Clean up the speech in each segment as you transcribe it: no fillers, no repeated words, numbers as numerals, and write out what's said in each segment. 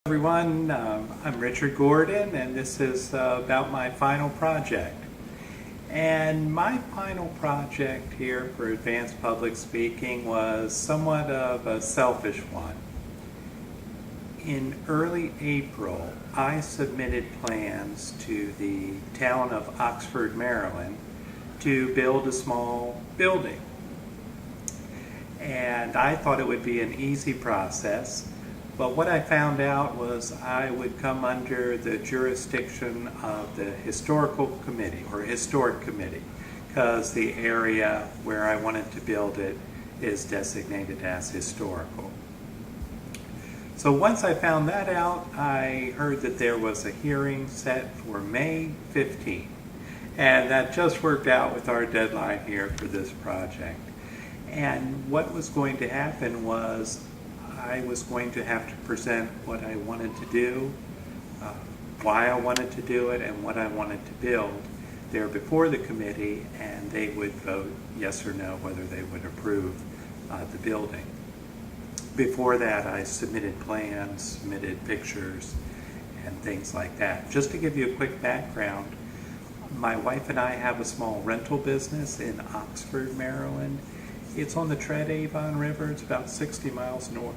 Everyone, I'm Richard Gordon, and this is about my final project. And my final project here for Advanced Public Speaking was somewhat of a selfish one. In early April, I submitted plans to the town of Oxford, Maryland, to build a small building. And I thought it would be an easy process. But what I found out was I would come under the jurisdiction of the historical committee or historic committee because the area where I wanted to build it is designated as historical. So once I found that out, I heard that there was a hearing set for May 15th. And that just worked out with our deadline here for this project. And what was going to happen was I was going to have to present what I wanted to do, why I wanted to do it, and what I wanted to build there before the committee, and they would vote yes or no whether they would approve the building. Before that, I submitted plans, submitted pictures, and things like that. Just to give you a quick background, my wife and I have a small rental business in Oxford, Maryland. It's on the Tread Avon River. It's about 60 miles north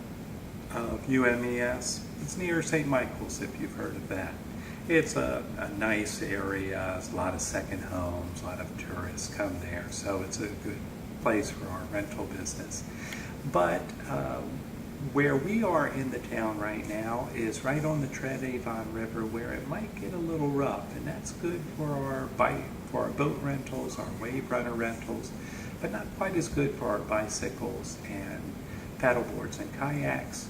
of UMES. It's near St. Michael's, if you've heard of that. It's a nice area. There's a lot of second homes, a lot of tourists come there, so it's a good place for our rental business. But where we are in the town right now is right on the Tread Avon River, where it might get a little rough, and that's good for our boat rentals, our wave runner rentals, but not quite as good for our bicycles and paddleboards and kayaks.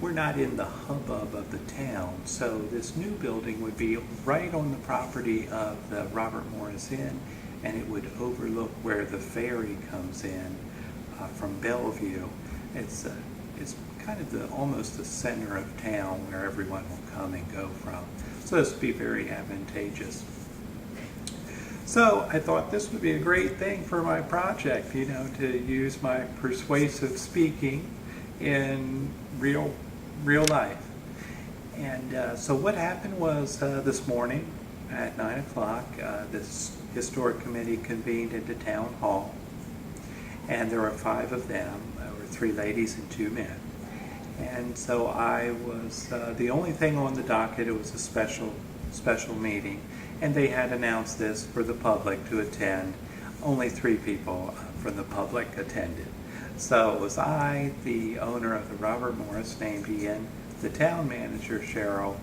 We're not in the hubbub of the town, so this new building would be right on the property of the Robert Morris Inn, and it would overlook where the ferry comes in from Bellevue. It's kind of almost the center of town where everyone will come and go from. So this would be very advantageous. So I thought this would be a great thing for my project, to use my persuasive speaking in real life. And so what happened was this morning at 9 o'clock, this historic committee convened into town hall, and there were 5 of them. There were 3 ladies and 2 men. And so I was the only thing on the docket. It was a special meeting. And they had announced this for the public to attend. Only 3 people from the public attended. So it was I, the owner of the Robert Morris, named Ian, the town manager, Cheryl,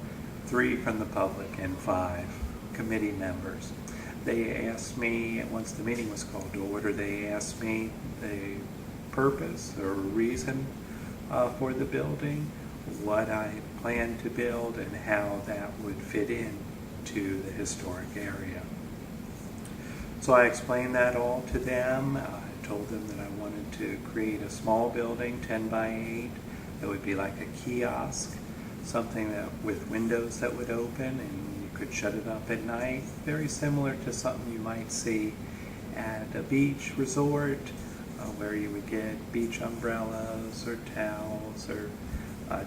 3 from the public, and 5 committee members. They asked me, once the meeting was called to order, they asked me the purpose or reason for the building, what I planned to build, and how that would fit in to the historic area. So I explained that all to them. I told them that I wanted to create a small building, 10 by 8. It would be like a kiosk, something that with windows that would open and you could shut it up at night. Very similar to something you might see at a beach resort where you would get beach umbrellas or towels or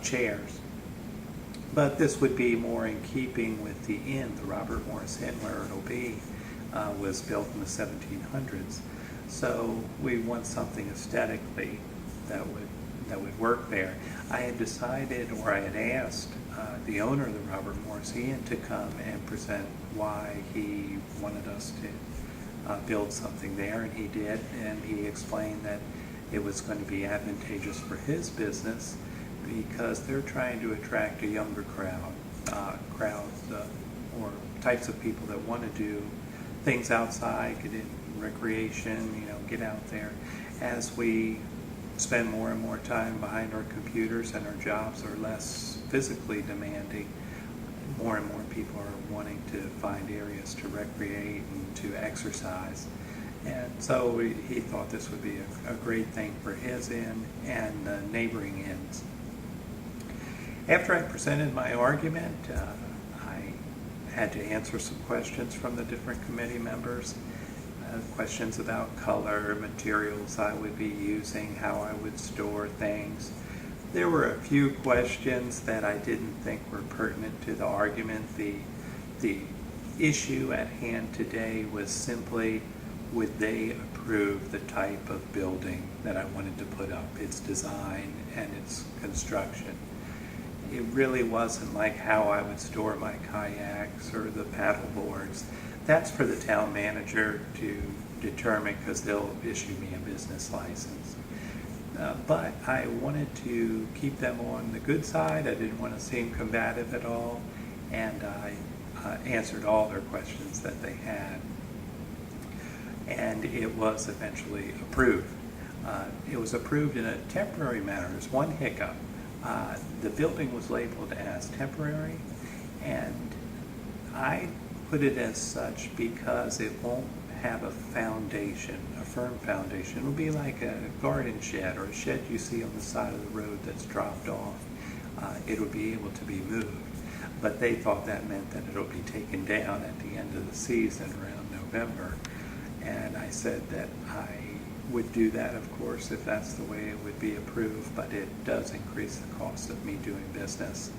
chairs. But this would be more in keeping with the inn, the Robert Morris Inn, where it'll be, was built in the 1700s. So we want something aesthetically that would work there. I had decided, or I had asked the owner of the Robert Morris Inn to come and present why he wanted us to build something there, and he did. And he explained that it was going to be advantageous for his business, because they're trying to attract a younger crowds or types of people that want to do things outside, get in recreation, get out there. As we spend more and more time behind our computers and our jobs are less physically demanding, more and more people are wanting to find areas to recreate and to exercise. And so he thought this would be a great thing for his inn and the neighboring inns. After I presented my argument, I had to answer some questions from the different committee members. Questions about color, materials I would be using, how I would store things, There were a few questions that I didn't think were pertinent to the argument. The issue at hand today was simply, would they approve the type of building that I wanted to put up, its design and its construction. It really wasn't like how I would store my kayaks or the paddle boards. That's for the town manager to determine, because they'll issue me a business license. But I wanted to keep them on the good side. I didn't want to seem combative at all, and I answered all their questions that they had. And it was eventually approved. It was approved in a temporary manner. There's one hiccup. The building was labeled as temporary, and I put it as such because it won't have a foundation, a firm foundation. It'll be like a garden shed or a shed you see on the side of the road that's dropped off. It'll be able to be moved. But they thought that meant that it'll be taken down at the end of the season around November. And I said that I would do that, of course, if that's the way it would be approved, but it does increase the cost of me doing business.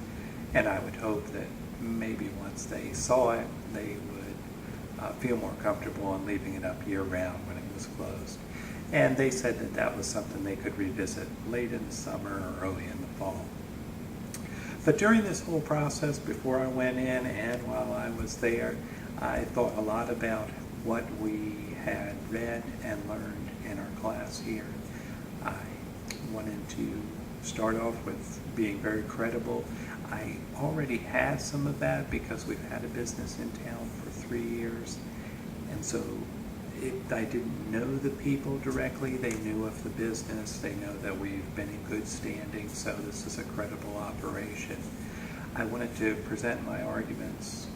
And I would hope that maybe once they saw it, they would feel more comfortable in leaving it up year-round when it was closed. And they said that that was something they could revisit late in the summer or early in the fall. But during this whole process, before I went in and while I was there, I thought a lot about what we had read and learned in our class here. I wanted to start off with being very credible. I already had some of that because we've had a business in town for 3 years, and so I didn't know the people directly. They knew of the business. They know that we've been in good standing, so this is a credible operation. I wanted to present my arguments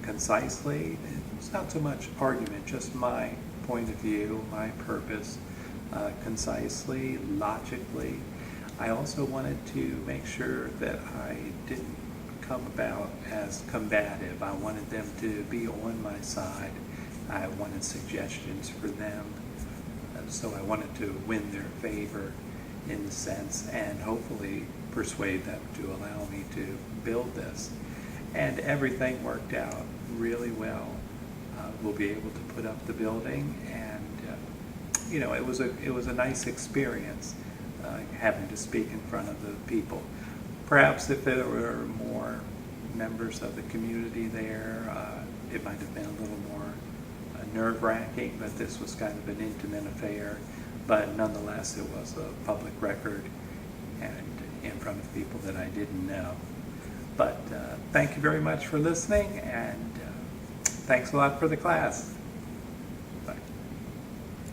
concisely. It's not so much argument, just my point of view, my purpose, concisely, logically. I also wanted to make sure that I didn't come about as combative. I wanted them to be on my side. I wanted suggestions for them. So I wanted to win their favor in the sense and hopefully persuade them to allow me to build this. And everything worked out really well. We'll be able to put up the building, and it was a nice experience having to speak in front of the people. Perhaps if there were more members of the community there, it might have been a little more nerve-wracking, but this was kind of an intimate affair. But nonetheless, it was a public record and in front of people that I didn't know. But thank you very much for listening, and thanks a lot for the class.